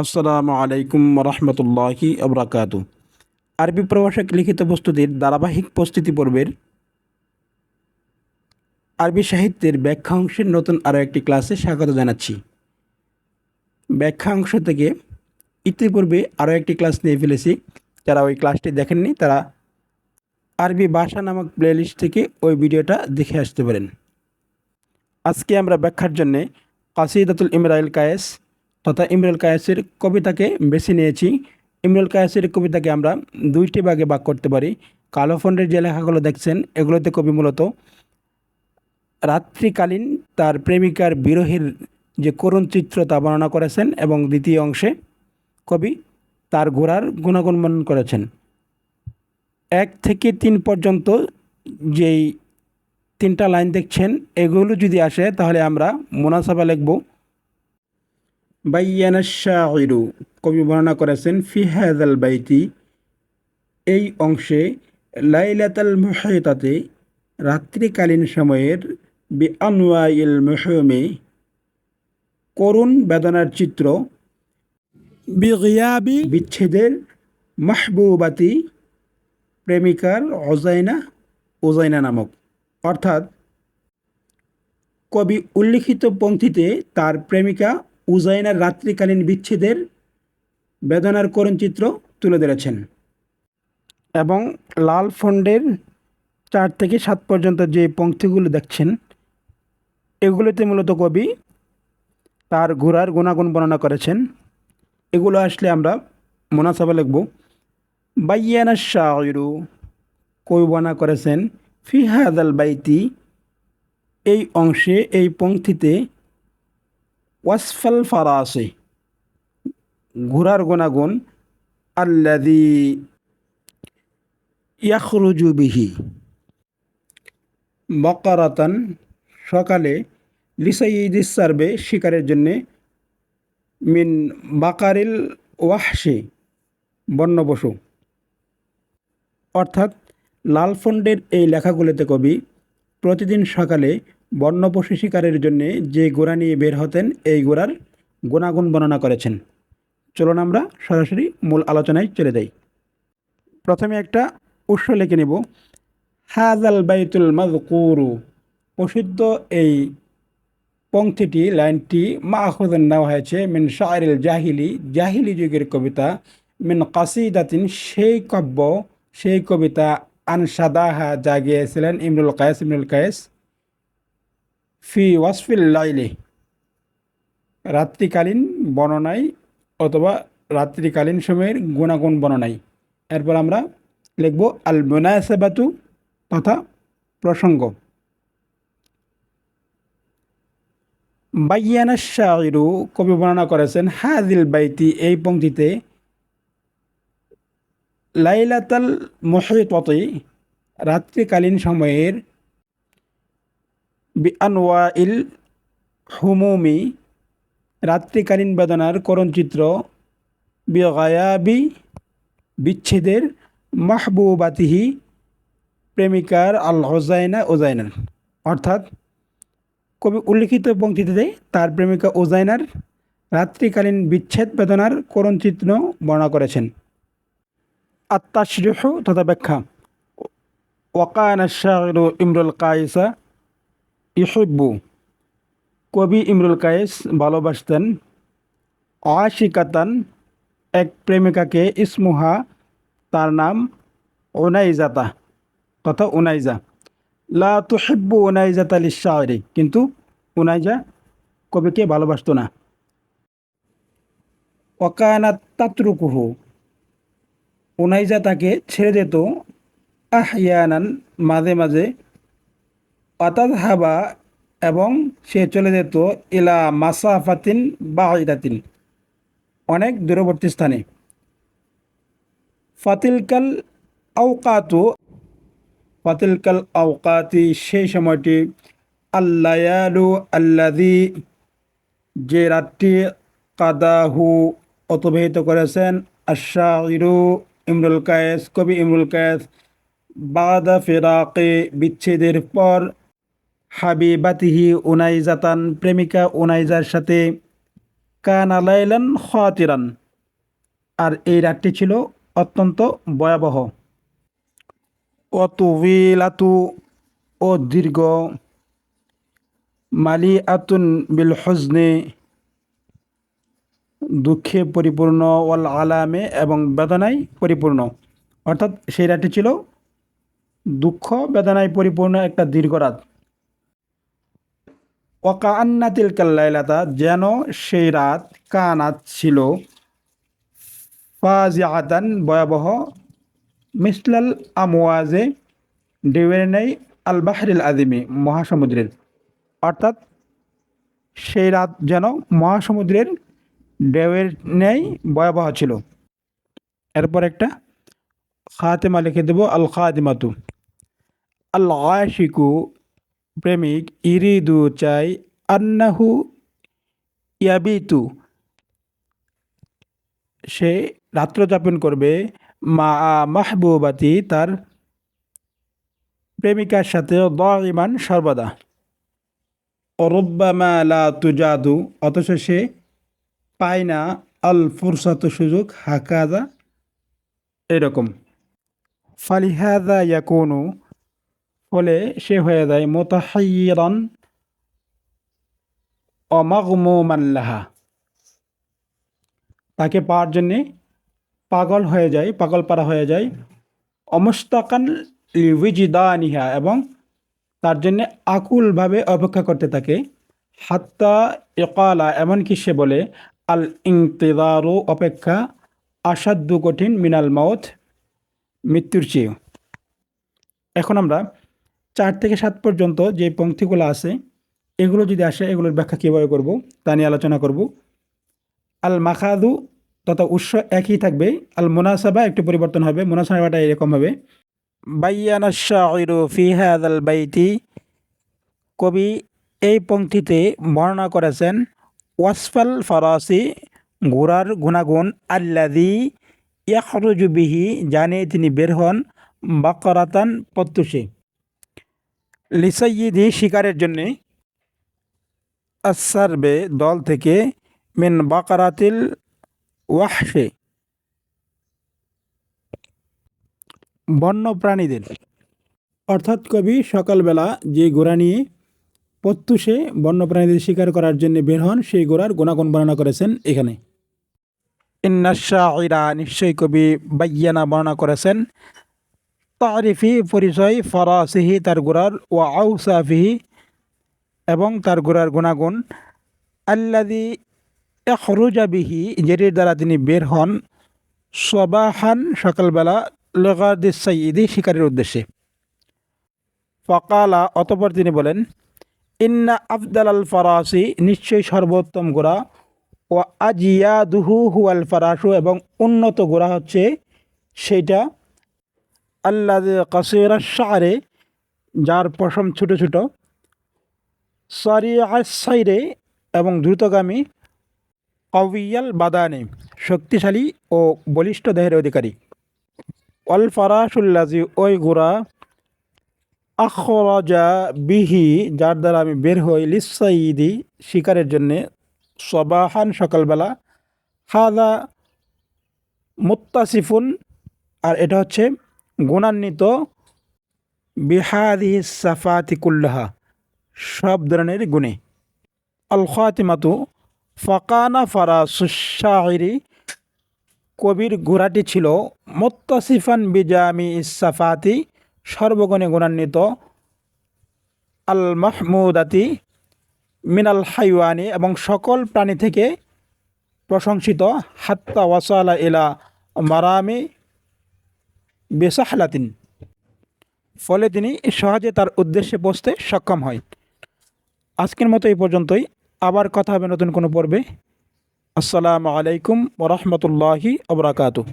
আসসালামু আলাইকুম রহমতুল্লাহি আবরাকাতু। আরবি প্রভাষক লিখিত প্রস্তুতির ধারাবাহিক প্রস্তুতি পর্বের আরবি সাহিত্যের ব্যাখ্যা অংশের নতুন আরও একটি ক্লাসে স্বাগত জানাচ্ছি। ব্যাখ্যা অংশ থেকে ইতিপূর্বে আরও একটি ক্লাস নিয়ে ফেলেছি। যারা ওই ক্লাসটি দেখেননি তারা আরবি ভাষা নামক প্লেলিস্ট থেকে ওই ভিডিওটা দেখে আসতে পারেন। আজকে আমরা ব্যাখ্যার জন্যে কাসিদাতুল ইমরাইল কায়েস তথা ইমরুল কায়েসের কবিতাকে বেছে নিয়েছি। ইমরুল কায়েসের কবিতাকে আমরা দুইটি ভাগে ভাগ করতে পারি। কালো ফন্ডের যে লেখাগুলো দেখছেন এগুলোতে কবি মূলত রাত্রিকালীন তার প্রেমিকার বিরহের যে করুণ চিত্র তা বর্ণনা করেছেন, এবং দ্বিতীয় অংশে কবি তার ঘোড়ার গুণাগুণ বর্ণন করেছেন। 1 থেকে 3 পর্যন্ত যেই 3টা লাইন দেখছেন এগুলো যদি আসে তাহলে আমরা মুনাসাবা লিখব। বাইয়ানা শাইরু, কবি বর্ণনা করেছেন, ফি হাযাল বাইতি, এই অংশে, লাইলাতাল মুহিতাতে, রাত্রিকালীন সময়ের, বি আনওয়াইল মুহমে, করুণ বেদনার চিত্র, বি গিয়াবি, বিচ্ছেদের, মাহবুবাতি, প্রেমিকার, ওজাইনা নামক। অর্থাৎ কবি উল্লিখিত পংক্তিতে তার প্রেমিকা উজাইনার রাত্রিকালীন বিচ্ছেদের বেদনার করুণ চিত্র তুলে ধরেছেন। এবং লাল ফন্ডের 4 থেকে 7 পর্যন্ত যে পংক্তিগুলো দেখছেন এগুলোতে মূলত কবি তার ঘোড়ার গুণাগুণ বর্ণনা করেছেন। এগুলো আসলে আমরা মুনাসাবা লিখব। বাইয়ানা শাইরু, কবি বর্ণনা করেছেন, ফি হাযাল বাইতি, এই অংশে, এই পংক্তিতে, ওয়াসফাল ফারাসে, ঘোড়ার গুণাগুণ, আল্লাযী ইয়াখরুজু বিহি, বাকারাতান, সকালে, লিসাইয়িদিস সারবে, শিকারের জন্যে, মিন বাকারিল ওয়াহশি, বন্য পশু। অর্থাৎ লাল ফন্ডের এই লেখাগুলোতে কবি প্রতিদিন সকালে বন্য পশু শিকারের জন্যে যে ঘোড়া নিয়ে বের হতেন এই ঘোড়ার গুণাগুণ বর্ণনা করেছেন। চলুন আমরা সরাসরি মূল আলোচনায় চলে যাই। প্রথমে একটা উৎস লিখে নেব। হাযাল বাইতুল মাযকুরু, প্রসিদ্ধ এই পংক্তিটি, লাইনটি, মাখুযুন নেওয়া হয়েছে মিন শায়রিল জাহিলি যুগের কবিতা, মিন কাসিদাতিন, সেই কাব্য, সেই কবিতা, আনশাদাহা, যা গেয়েছিলেন ইমরুল কায়েস, ফি ওয়াসফিল লাইলি, রাত্রিকালীন বর্ণনায় অথবা রাত্রিকালীন সময়ের গুণাগুণ বর্ণনায়। এরপর আমরা লিখব আল মুনাসাবাতু, তথা প্রসঙ্গ। বাইয়ানা শাইরু, কবি বর্ণনা করেছেন, হাযিল বাইতি, এই পংক্তিতে, লাইলাতাল মুহিতাতি, রাত্রিকালীন সময়ের, বি আনওয়াইল হুমুমি, রাত্রিকালীন বেদনার করুণ চিত্র, বি গায়াবি, বিচ্ছেদের, মাহবুবাতিহি, প্রেমিকার, আল ওজাইনার। অর্থাৎ কবি উল্লিখিত পংক্তিতে তার প্রেমিকা ওজাইনার রাত্রিকালীন বিচ্ছেদ বেদনার করুণ চিত্র বর্ণনা করেছেন। আত-তাশরিহু, তথা ব্যাখ্যা। ওয়াকানা শাইরু ইমরুল কায়েসা ইউহিব্বু, কবি ইমরুল কায়েস ভালোবাসতেন, আশিকাতান, এক প্রেমিকাকে, ইসমুহা, তার নাম, উনাইজাতা, তথা উনাইজা, লা তুহিব্বু উনাইজাতা লিশ-শাইরি, কিন্তু উনাইজা কবিকে ভালোবাসত না। ওয়াকানাত তাতরুকুহু, উনাইজা তাকে ছেড়ে যেত, আহইয়ানান, মাঝে মাঝে, ওয়াতাযহাবা, এবং সে চলে যেত, ইলা মাসাফাতিন বাঈদাতিন, অনেক দূরবর্তী স্থানে। ফাতিলকাল আওকাতু, ফাতিলকাল আওকাতি, সেই সময়টি, আল্লায়ালু আল্লাযী, যে রাতটি, কাদাহু, অতিবাহিত করেছেন, আশ-শাইরু, ইমরুল কায়েস, কবি ইমরুল কায়েস, বাদা ফিরাকে, বিচ্ছেদের পর, হাবিবাতিহি উনাইজাতান, প্রেমিকা উনাইজার সাথে, কানা লাইলান খাতিরান, আর এই রাতটি ছিল অত্যন্ত ভয়াবহ। অতুবিলাতু, ও দীর্ঘ, মালি আতুন বিল হজনে, দুঃখে পরিপূর্ণ, ওয়াল আলামে, এবং বেদনায় পরিপূর্ণ। অর্থাৎ সেই রাতটি ছিল দুঃখ বেদনায় পরিপূর্ণ একটা দীর্ঘ রাত। ওয়াকান্না তিলকাল লাইলাতা, যেন সেই রাত, কানাত ছিল, ফাজিআতান ভয়াবহ, মিসলাল আমওয়াজে, ঢেউয়ের নেই, আল বাহরিল আযিমি, মহাসমুদ্রের। অর্থাৎ সেই রাত যেন মহাসমুদ্রের ঢেউয়ের নেই ভয়াবহ ছিল। এরপর একটা খাতেমা লিখে দেব, আল খাদিমাতু। আল আশিকু, প্রেমিক, ইরিদু চাই, আন্নাহু ইয়াবিতু, সে রাত্র যাপন করবে, মা মাহবুবাতি, তার প্রেমিকার সাথে, দাইমান, সর্বদা। রুব্বামা লা তুজাদু, অথচ সে পায় না, আল ফুরসাতু, সুযোগ, হাকাদা, এরকম। ফালিহাদা ইয়াকুনু, ফলে সে হয়ে যায়, মুতাহাইয়িরান ও মাগমুমান লাহা, তাকে পাওয়ার জন্যে পাগল হয়ে যায়, পাগল পারা হয়ে যায়, অমুস্তাকান লিউজিদানিহা, এবং তার জন্যে আকুলভাবে অপেক্ষা করতে থাকে, হাত্তা ইকালা, এমনকি সে বলে, আল ইন্তিদারু, অপেক্ষা, আসাদ্দু, কঠিন, মিনাল মাউত, মৃত্যুর চেয়ে। এখন আমরা 4 থেকে 7 পর্যন্ত যে পংক্তিগুলো আছে এগুলো যদি আসে এগুলোর ব্যাখ্যা কীভাবে করব তা নিয়ে আলোচনা করব। আল মাখাদু তথা উৎস একই থাকবে, আল মুনাসাবা একটু পরিবর্তন হবে, মুনাসাবাটা এরকম হবে, বাইয়ানা শাইরু ফি হাযাল বাইতি, কবি এই পংক্তিতে বর্ণনা করেছেন, ওয়াসফাল ফারাসি, ঘোড়ার গুণাগুণ, আল্লাযী ইয়াখরুজু বিহি, জানে তিনি বের হন, বাকরাতান, প্রত্যুষে, লিসাইয়িদি, শিকারের জন্যে, আসসারবে, দল থেকে, মিন বাকারাতিল ওয়াহশে, বন্য প্রাণীদের। অর্থাৎ কবি সকালবেলা যে ঘোড়া নিয়ে প্রত্যুষে বন্যপ্রাণীদের শিকার করার জন্য বের হন সেই ঘোড়ার গুণাগুণ বর্ণনা করেছেন এখানে। ইন্না শাইরা, নিশ্চয়ই কবি, বাইয়ানা, বর্ণনা করেছেন, তারিফি, পরিচয়, ফরাসিহি, তার ঘোড়ার, ওয়া আউসাফিহি, এবং তার ঘোড়ার গুণাগুণ, আল্লাযী ইয়াখরুজা বিহি, যেটির দ্বারা তিনি বের হন, সবাহান, সকালবেলা, লিগাদিস সাইয়্যিদি, শিকারের উদ্দেশ্যে। ফাকালা, অতঃপর তিনি বলেন, ইন্না আফদাল আল ফারাসি, নিশ্চয়ই সর্বোত্তম ঘোড়া, ও আজিয়াদুহু হুয়াল ফারাসু, এবং উন্নত ঘোড়া হচ্ছে সেইটা, আল্লাযী কাসীরা শা'রে, যার পশম ছোট ছোট, সারিআস সাইরে, এবং দ্রুতগামী, কাওয়িয়াল বাদানে, শক্তিশালী ও বলিষ্ঠ দেহের অধিকারী, ওয়াল ফারাসুল্লাযী, ওই ঘোড়া, আখরাজা বিহি, যার দ্বারা আমি বের হই, লিসাইয়্যিদি, শিকারের জন্যে, সবাহান, সকালবেলা, হাযা মুত্তাসিফুন, আর এটা হচ্ছে গুণান্বিত, বিহাদিহি সাফাতি কুল্লাহা, সব ধরনের গুণে। আল খাতিমাতু, ফাকানা ফারাসুশ শাইরি, কবির ঘোড়াটি ছিল, মুত্তাসিফান বিজামি ইসাফাতি, সর্বগুণে গুণান্বিত, আল মাহমুদাতি, মিনাল হাইওয়ানি, এবং সকল প্রাণী থেকে প্রশংসিত, হাত্তা ওয়াসালা ইলা মারামি বেসাহলাতিন, ফলে তিনি সহজে তার উদ্দেশ্যে পৌঁছতে সক্ষম হয়। আজকের মতো এই পর্যন্তই, আবার কথা হবে নতুন কোনো পর্বে। আসসালামু আলাইকুম ওয়া রাহমাতুল্লাহি ওয়া বারাকাতুহু।